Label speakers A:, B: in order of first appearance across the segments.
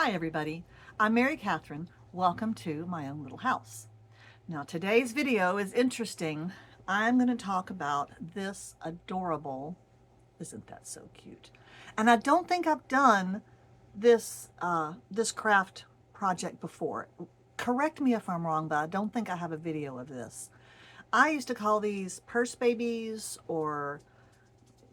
A: Hi everybody, I'm Mary Catherine. Welcome to my own little house. Now today's video is interesting. I'm going to talk about this adorable, isn't that so cute? And I don't think I've done this craft project before. Correct me if I'm wrong, but I don't think I have a video of this. I used to call these purse babies or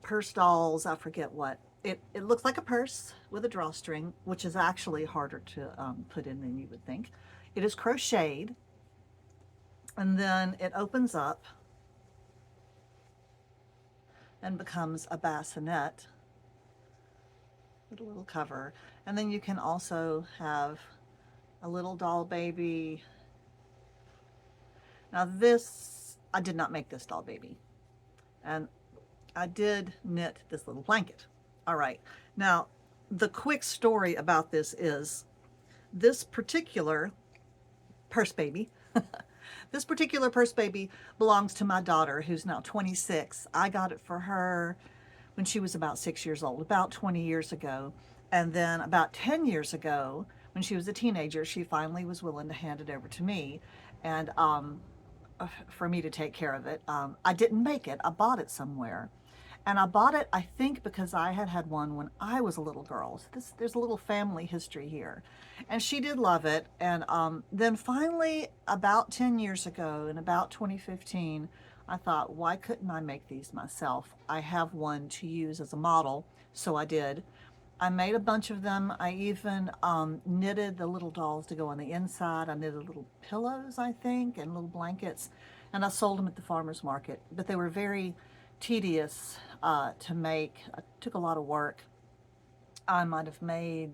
A: purse dolls, I forget what. It looks like a purse with a drawstring, which is actually harder to put in than you would think. It is crocheted, and then it opens up and becomes a bassinet with a little cover. And then you can also have a little doll baby. Now this, I did not make this doll baby. And I did knit this little blanket. All right, now the quick story about this is this particular purse baby, this particular purse baby belongs to my daughter who's now 26. I got it for her when she was about 6 years old, about 20 years ago. And then about 10 years ago, when she was a teenager, she finally was willing to hand it over to me. And for me to take care of it. I didn't make it, I bought it somewhere. And I bought it, I think, because I had had one when I was a little girl. So there's a little family history here. And she did love it. And then finally, about 10 years ago, in about 2015, I thought, why couldn't I make these myself? I have one to use as a model, so I did. I made a bunch of them. I even knitted the little dolls to go on the inside. I knitted little pillows, I think, and little blankets, and I sold them at the farmer's market. But they were very tedious to make. It took a lot of work. I might have made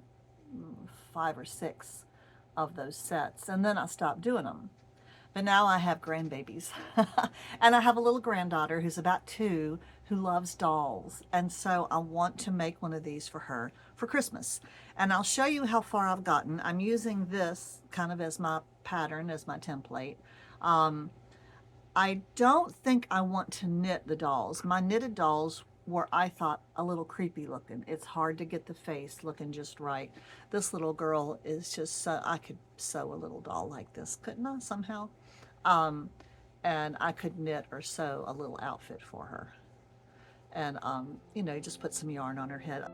A: 5 or 6 of those sets, and then I stopped doing them. But now I have grandbabies. And I have a little granddaughter who's about 2 who loves dolls. And so I want to make one of these for her for Christmas. And I'll show you how far I've gotten. I'm using this kind of as my pattern, as my template. I don't think I want to knit the dolls. My knitted dolls were, I thought, a little creepy looking. It's hard to get the face looking just right. This little girl is just so, I could sew a little doll like this, couldn't I, somehow? And I could knit or sew a little outfit for her. And, you know, just put some yarn on her head.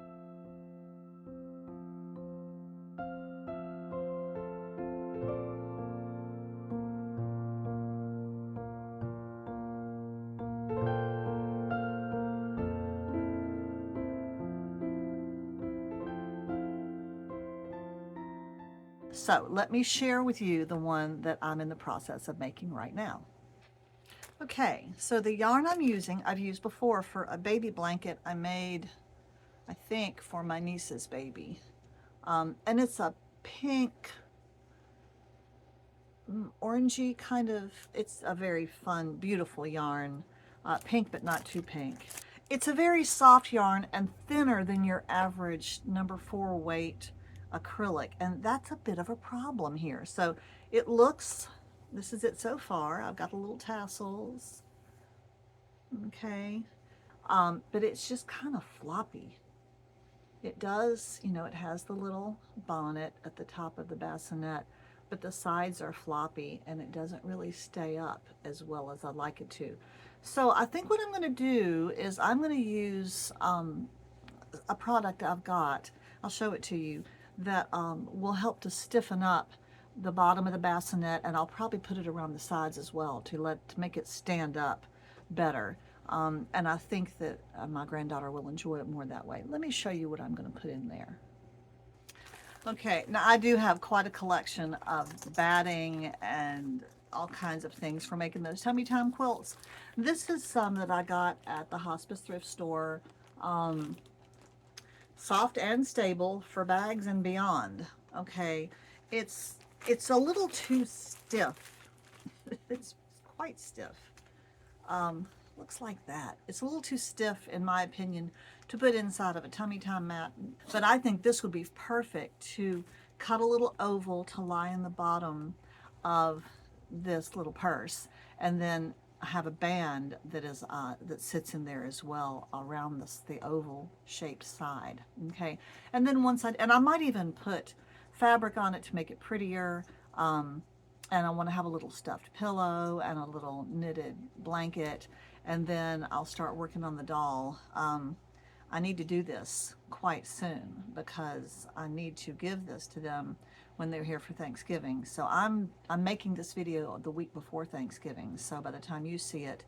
A: So let me share with you the one that I'm in the process of making right now. Okay, so the yarn I'm using, I've used before for a baby blanket I made, I think, for my niece's baby. And it's a pink, orangey kind of, it's a very fun, beautiful yarn. Pink, but not too pink. It's a very soft yarn and thinner than your average #4 weight acrylic, and that's a bit of a problem here. So it looks, this is it so far. I've got the little tassels, okay, but it's just kind of floppy. It does, you know, it has the little bonnet at the top of the bassinet, but the sides are floppy and it doesn't really stay up as well as I'd like it to. So I think what I'm going to do is I'm going to use a product I've got, I'll show it to you, that will help to stiffen up the bottom of the bassinet, and I'll probably put it around the sides as well to make it stand up better. And I think that my granddaughter will enjoy it more that way. Let me show you what I'm going to put in there. Okay, now I do have quite a collection of batting and all kinds of things for making those tummy time quilts. This is some that I got at the hospice thrift store. Soft and stable for bags and beyond. Okay, it's a little too stiff. It's quite stiff. Looks like that. It's a little too stiff, in my opinion, to put inside of a tummy time mat, but I think this would be perfect to cut a little oval to lie in the bottom of this little purse, and then have a band that is that sits in there as well around the oval shaped side. Okay, and then one side, and I might even put fabric on it to make it prettier. And I want to have a little stuffed pillow and a little knitted blanket, and then I'll start working on the doll. I need to do this quite soon because I need to give this to them when they're here for Thanksgiving. So I'm making this video the week before Thanksgiving, so by the time you see it,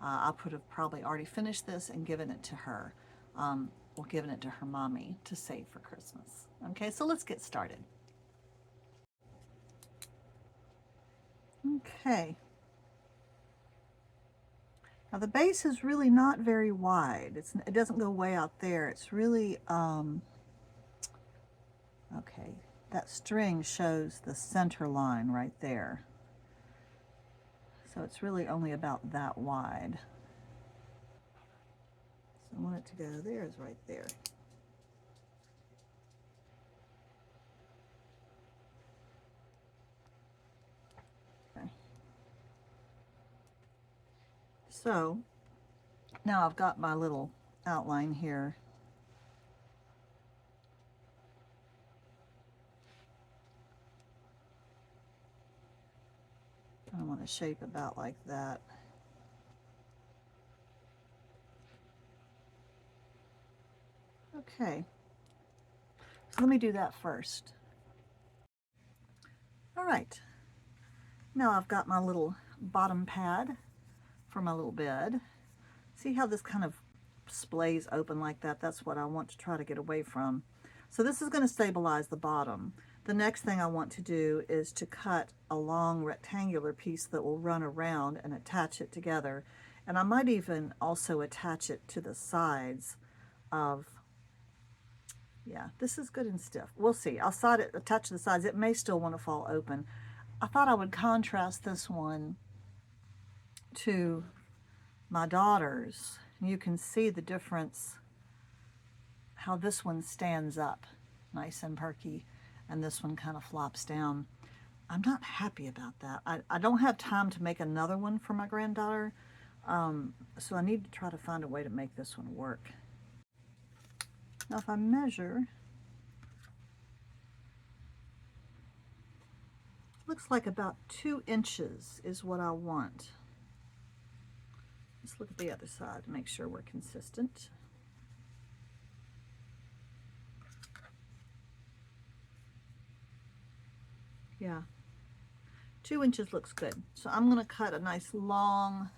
A: I could have probably already finished this and given it to her, or given it to her mommy to save for Christmas. Okay, so let's get started. Okay. Now the base is really not very wide. It doesn't go way out there. It's really, okay, that string shows the center line right there. So it's really only about that wide. So I want it to go there, is right there. So now I've got my little outline here. I want to shape about like that. Okay, so let me do that first. All right, now I've got my little bottom pad for my little bed. See how this kind of splays open like that? That's what I want to try to get away from. So this is going to stabilize the bottom. The next thing I want to do is to cut a long rectangular piece that will run around and attach it together. And I might even also attach it to the sides of, yeah, this is good and stiff. We'll see. I'll attach to the sides. It may still want to fall open. I thought I would contrast this one to my daughter's. You can see the difference, how this one stands up nice and perky and this one kind of flops down. I'm not happy about that. I don't have time to make another one for my granddaughter, so I need to try to find a way to make this one work. Now if I measure, looks like about 2 inches is what I want. Let's look at the other side to make sure we're consistent. Yeah, 2 inches looks good. So I'm going to cut a nice long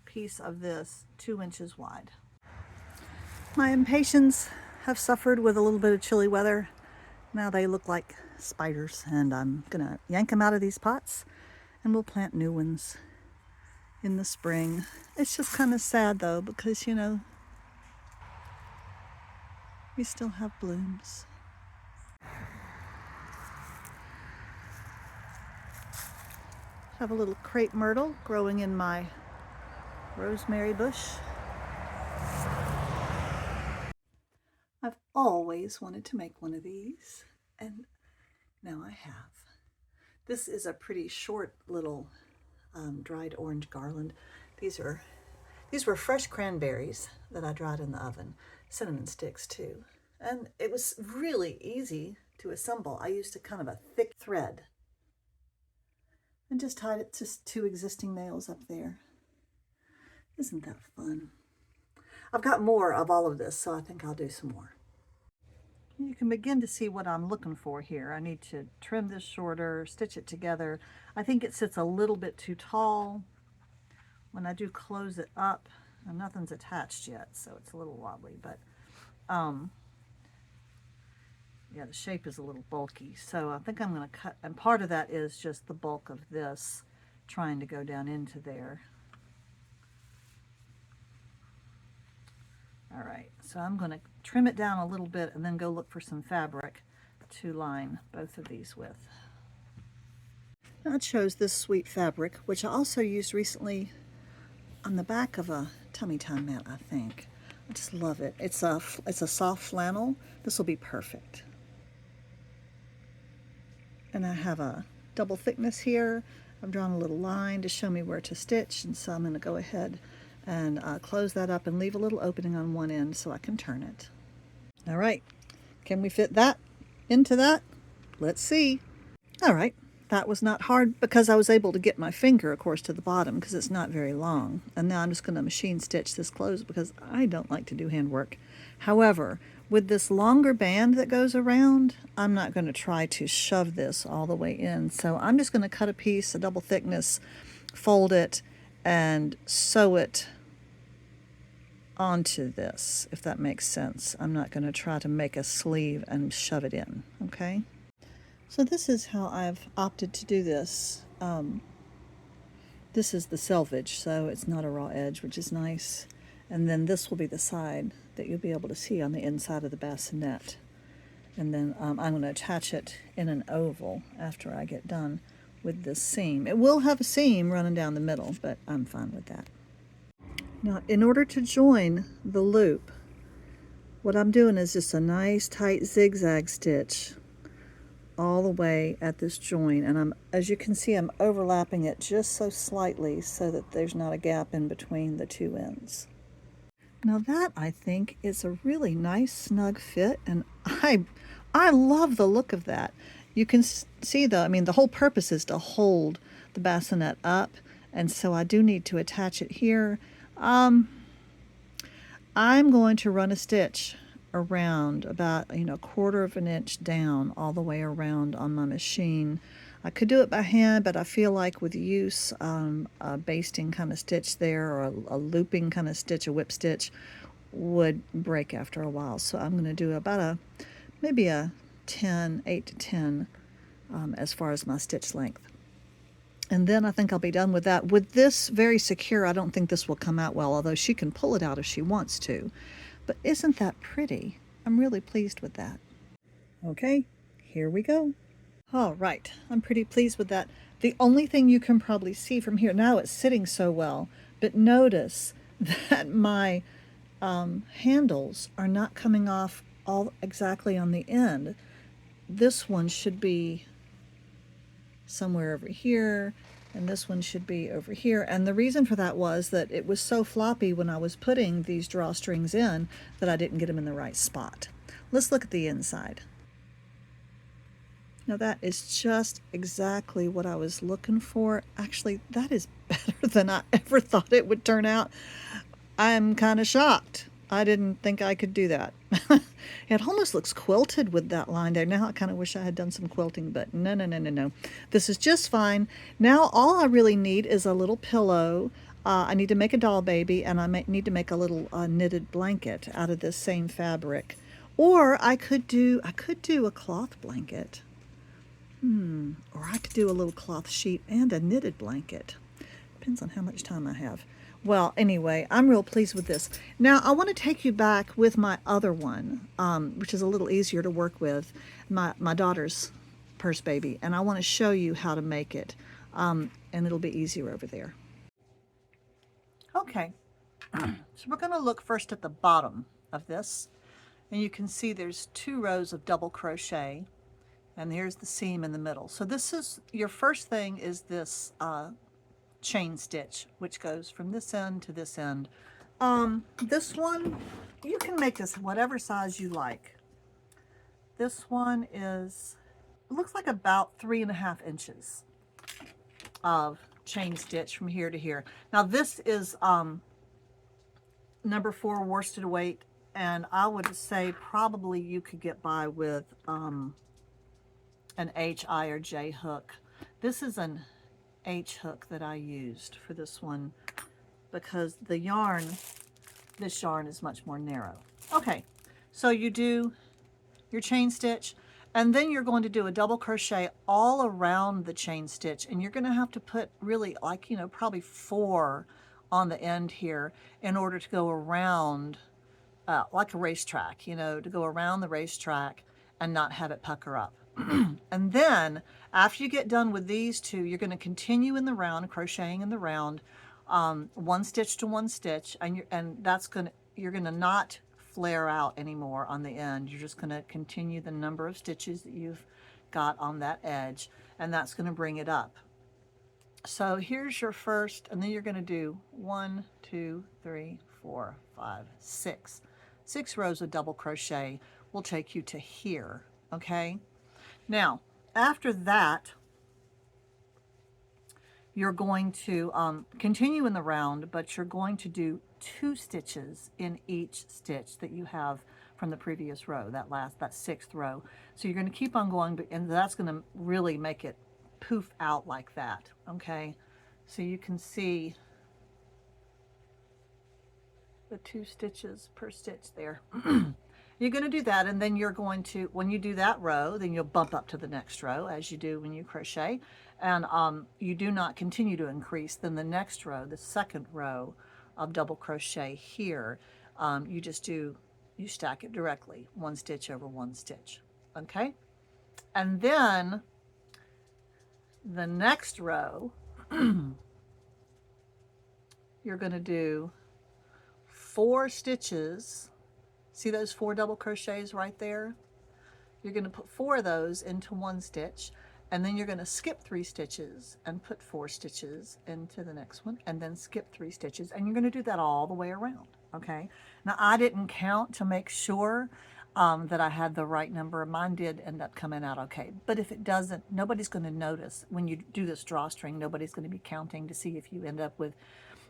A: piece of this 2 inches wide. My impatiens have suffered with a little bit of chilly weather. Now they look like spiders, and I'm going to yank them out of these pots and we'll plant new ones in the spring. It's just kind of sad though, because you know, we still have blooms. I have a little crepe myrtle growing in my rosemary bush. I've always wanted to make one of these, and now I have. This is a pretty short little dried orange garland. These were fresh cranberries that I dried in the oven. Cinnamon sticks too. And it was really easy to assemble. I used a kind of a thick thread and just tied it to 2 existing nails up there. Isn't that fun? I've got more of all of this, so I think I'll do some more. You can begin to see what I'm looking for here. I need to trim this shorter, stitch it together. I think it sits a little bit too tall. When I do close it up, and nothing's attached yet, so it's a little wobbly, but yeah, the shape is a little bulky. So I think I'm going to cut, and part of that is just the bulk of this trying to go down into there. All right, so I'm going to trim it down a little bit and then go look for some fabric to line both of these with. Now I chose this sweet fabric, which I also used recently on the back of a tummy time mat, I think. I just love it. It's a soft flannel. This will be perfect. And I have a double thickness here. I've drawn a little line to show me where to stitch, and so I'm going to go ahead and close that up and leave a little opening on one end so I can turn it. All right, can we fit that into that? let's see. All right, that was not hard because I was able to get my finger, of course, to the bottom because it's not very long. And now I'm just going to machine stitch this closed because I don't like to do handwork. However, with this longer band that goes around, I'm not going to try to shove this all the way in. So I'm just going to cut a piece, a double thickness, fold it, and sew it onto this, if that makes sense. I'm not going to try to make a sleeve and shove it in, okay? So this is how I've opted to do this. This is the selvage, so it's not a raw edge, which is nice. And then this will be the side that you'll be able to see on the inside of the bassinet. And then I'm going to attach it in an oval after I get done with this seam. It will have a seam running down the middle, but I'm fine with that. Now, in order to join the loop, what I'm doing is just a nice tight zigzag stitch all the way at this join, and as you can see, I'm overlapping it just so slightly so that there's not a gap in between the two ends. Now that, I think, is a really nice snug fit, and I love the look of that. You can see though, I mean, the whole purpose is to hold the bassinet up, and so I do need to attach it here. I'm going to run a stitch around about, a quarter of an inch down all the way around on my machine. I could do it by hand, but I feel like with use, a basting kind of stitch there, or a looping kind of stitch, a whip stitch, would break after a while. So I'm going to do about maybe a 8 to 10 as far as my stitch length. And then I think I'll be done with that. With this very secure, I don't think this will come out well, although she can pull it out if she wants to. But isn't that pretty? I'm really pleased with that. Okay, here we go. All right, I'm pretty pleased with that. The only thing you can probably see from here, now it's sitting so well, but notice that my handles are not coming off all exactly on the end. This one should be somewhere over here, and this one should be over here. And the reason for that was that it was so floppy when I was putting these drawstrings in that I didn't get them in the right spot. Let's look at the inside. Now that is just exactly what I was looking for. Actually, that is better than I ever thought it would turn out. I'm kind of shocked. I didn't think I could do that. It almost looks quilted with that line there. Now I kind of wish I had done some quilting, but no. This is just fine. Now all I really need is a little pillow. I need to make a doll baby, and I need to make a little knitted blanket out of this same fabric. Or I could do a cloth blanket. Or I could do a little cloth sheet and a knitted blanket. Depends on how much time I have. Well, anyway, I'm real pleased with this. Now, I want to take you back with my other one, which is a little easier to work with, my daughter's purse baby, and I want to show you how to make it, and it'll be easier over there. Okay, so we're going to look first at the bottom of this, and you can see there's 2 rows of double crochet, and here's the seam in the middle. So this is, your first thing is this chain stitch, which goes from this end to this end. This one, you can make this whatever size you like. This one is, it looks like about 3.5 inches of chain stitch from here to here. Now this is number 4 worsted weight, and I would say probably you could get by with an H, I, or J hook. This is an H hook that I used for this one because the yarn, this yarn is much more narrow. Okay, so you do your chain stitch, and then you're going to do a double crochet all around the chain stitch, and you're going to have to put really like, probably 4 on the end here in order to go around like a racetrack, to go around the racetrack and not have it pucker up. And then after you get done with these 2, you're going to continue in the round, crocheting in the round, 1 stitch to 1 stitch, and that's you're going to not flare out anymore on the end. You're just going to continue the number of stitches that you've got on that edge, and that's going to bring it up. So here's your first, and then you're going to do 1, 2, 3, 4, 5, 6. 6 rows of double crochet will take you to here, okay? Now, After that, you're going to continue in the round, but you're going to do 2 stitches in each stitch that you have from the previous row, that 6th row. So you're going to keep on going, and that's going to really make it poof out like that, okay? So you can see the 2 stitches per stitch there. You're going to do that, and then you're going to, when you do that row, then you'll bump up to the next row as you do when you crochet, and you do not continue to increase. Then the next row, the 2nd row of double crochet here, you just do, you stack it directly, 1 stitch over 1 stitch, okay? And then the next row, you're going to do 4 stitches. See those 4 double crochets right there? You're going to put 4 of those into 1 stitch, and then you're going to skip 3 stitches and put 4 stitches into the next one, and then skip 3 stitches, and you're going to do that all the way around, okay? Now, I didn't count to make sure that I had the right number. Mine did end up coming out okay, but if it doesn't, nobody's going to notice. When you do this drawstring, nobody's going to be counting to see if you end up with,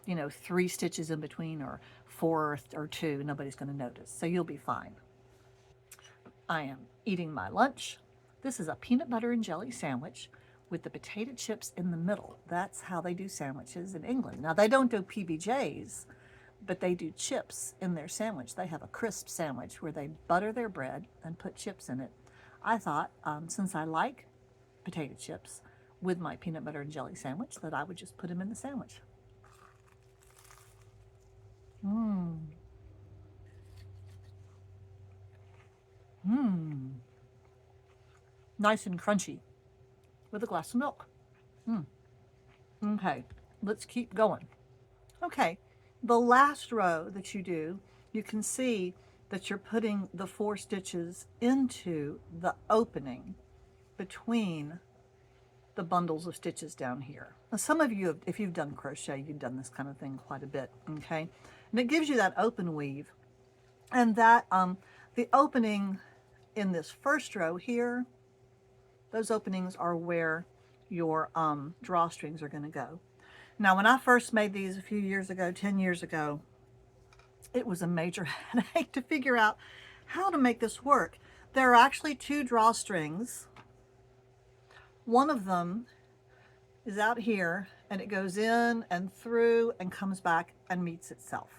A: you know, 3 stitches in between or 4 or 2. Nobody's going to notice, so you'll be fine. I am eating my lunch. This is a peanut butter and jelly sandwich with the potato chips in the middle. That's how they do sandwiches in England. Now, they don't do PBJs, but they do chips in their sandwich. They have a crisp sandwich where they butter their bread and put chips in it. I thought, since I like potato chips with my peanut butter and jelly sandwich, that I would just put them in the sandwich. Mmm. Mmm. Nice and crunchy with a glass of milk. Mmm. Okay, let's keep going. Okay, the last row that you do, you can see that you're putting the 4 stitches into the opening between the bundles of stitches down here. Now, some of you, if you've done crochet, you've done this kind of thing quite a bit, okay? And it gives you that open weave, and that the opening in this first row here, those openings are where your drawstrings are going to go. Now, when I first made these a few years ago, 10 years ago, it was a major headache to figure out how to make this work. There are actually 2 drawstrings. One of them is out here, and it goes in and through and comes back and meets itself.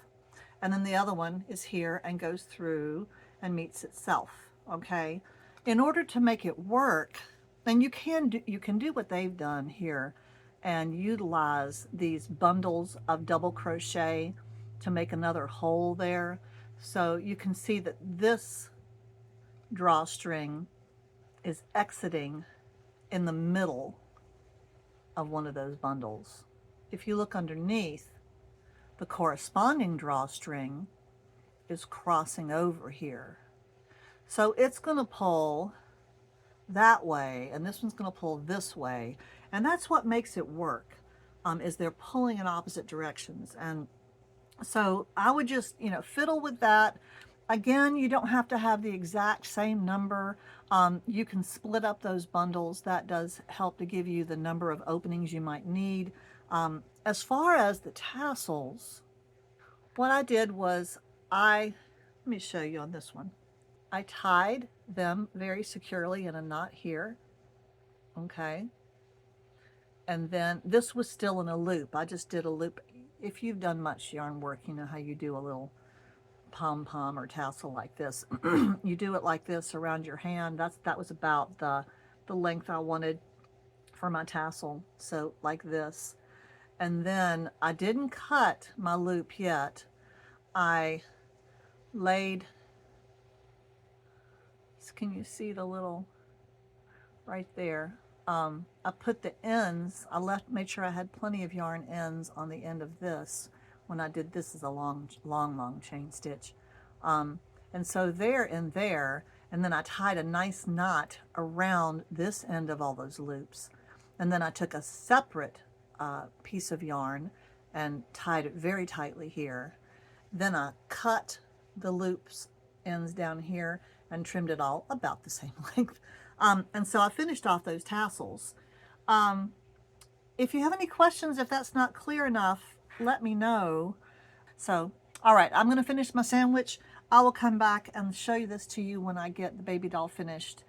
A: And then the other one is here and goes through and meets itself, okay? In order to make it work, and you can do what they've done here and utilize these bundles of double crochet to make another hole there. So you can see that this drawstring is exiting in the middle of one of those bundles. If you look underneath, the corresponding drawstring is crossing over here. So it's going to pull that way, and this one's going to pull this way, and that's what makes it work, is they're pulling in opposite directions. And so I would just, you know, fiddle with that. Again, you don't have to have the exact same number. You can split up those bundles. That does help to give you the number of openings you might need. As far as the tassels, what I did was let me show you on this one. I tied them very securely in a knot here, okay? And then this was still in a loop. I just did a loop. If you've done much yarn work, you know how you do a little pom-pom or tassel like this. You do it like this around your hand. That was about the length I wanted for my tassel, so like this. And then I didn't cut my loop yet. I laid, can you see the little right there? I put the ends, made sure I had plenty of yarn ends on the end of this when I did this as a long chain stitch. And so there and there, and then I tied a nice knot around this end of all those loops. And then I took a separate piece of yarn and tied it very tightly here. Then I cut the loops ends down here and trimmed it all about the same length. And so I finished off those tassels. If you have any questions, if that's not clear enough, let me know. So, all right, I'm going to finish my sandwich. I will come back and show you this to you when I get the baby doll finished.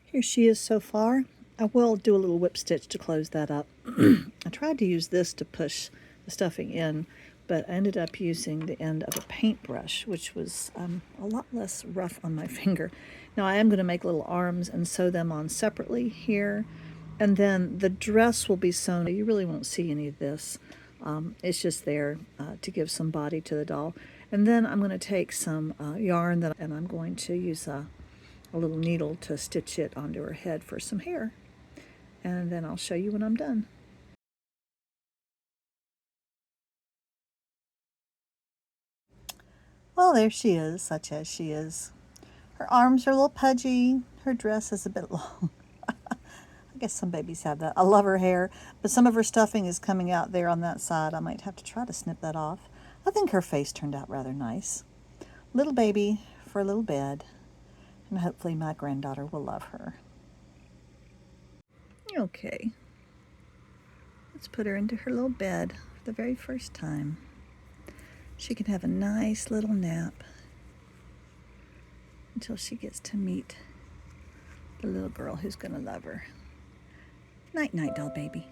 A: Here she is so far. I will do a little whip stitch to close that up. I tried to use this to push the stuffing in, but I ended up using the end of a paintbrush, which was a lot less rough on my finger. Now I am going to make little arms and sew them on separately here, and then the dress will be sewn. You really won't see any of this. It's just there to give some body to the doll. And then I'm going to take some yarn and I'm going to use a little needle to stitch it onto her head for some hair. And then I'll show you when I'm done. Well, there she is, such as she is. Her arms are a little pudgy. Her dress is a bit long. I guess some babies have that. I love her hair, but some of her stuffing is coming out there on that side. I might have to try to snip that off. I think her face turned out rather nice. Little baby for a little bed, and hopefully my granddaughter will love her. Okay, let's put her into her little bed for the very first time. She can have a nice little nap until she gets to meet the little girl who's going to love her. Night, night, doll baby.